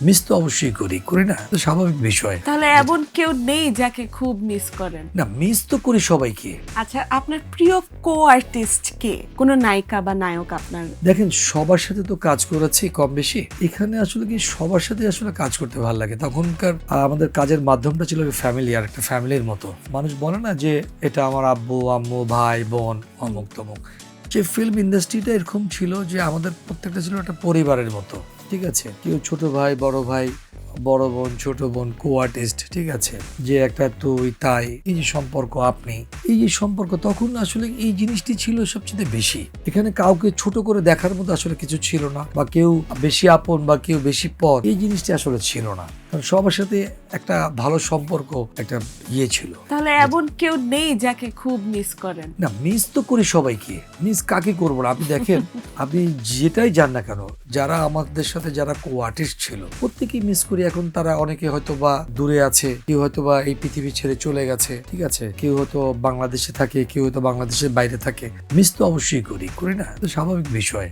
Miss তো অবশ্যই করি না, তো স্বাভাবিক বিষয়। তাহলে এমন কেউ নেই যাকে খুব মিস করেন? না, মিস তো করি সবাইকে। আচ্ছা, আপনার প্রিয় কো আর্টিস্ট কে? কোন নায়িকা বা নায়ক আপনার? দেখেন, সবার সাথে তো কাজ করেছি কম বেশি। এখানে আসলে কি সবার সাথে আসলে কাজ করতে ভালো লাগে। তখনকার আমাদের কাজের মাধ্যমটা ছিল ফ্যামিলি, আর একটা ফ্যামিলির মতো। মানুষ বলে না যে এটা আমার আব্বু আম্মু ভাই বোন অমুক তমুক। যে ফিল্ম ইন্ডাস্ট্রিটা এরকম ছিল যে আমাদের প্রত্যেকটা ছিল একটা পরিবারের মতো। ঠিক আছে, কেউ ছোট ভাই, বড় বোন, ছোট বোন, কো আর্টিস্ট, ঠিক আছে, যে একটা তুই তাই, এই যে সম্পর্ক, আপনি, এই যে সম্পর্ক, তখন আসলে এই জিনিসটি ছিল সবচেয়ে বেশি। এখানে কাউকে ছোট করে দেখার মতো আসলে কিছু ছিল না, বা কেউ বেশি আপন বা কেউ বেশি পর, এই জিনিসটি আসলে ছিল না। কারণ সবার সাথে একটা ভালো সম্পর্ক, একটা ছিল। তাহলে এমন কেউ নেই যাকে খুব মিস করেন? না, মিস তো করি সবাইকে। মিস কাকে করবো না? আপনি দেখেন, আপনি যেটাই যান না কেন, যারা আমাদের সাথে যারা কো আর্টিস্ট ছিল প্রত্যেকেই মিস করি। এখন তারা অনেকে হয়তো বা দূরে আছে, কেউ হয়তো বা এই পৃথিবী ছেড়ে চলে গেছে, ঠিক আছে, কেউ হয়তো বাংলাদেশে থাকে, কেউ হয়তো বাংলাদেশের বাইরে থাকে। মিস তো অবশ্যই করি না, তো স্বাভাবিক বিষয়।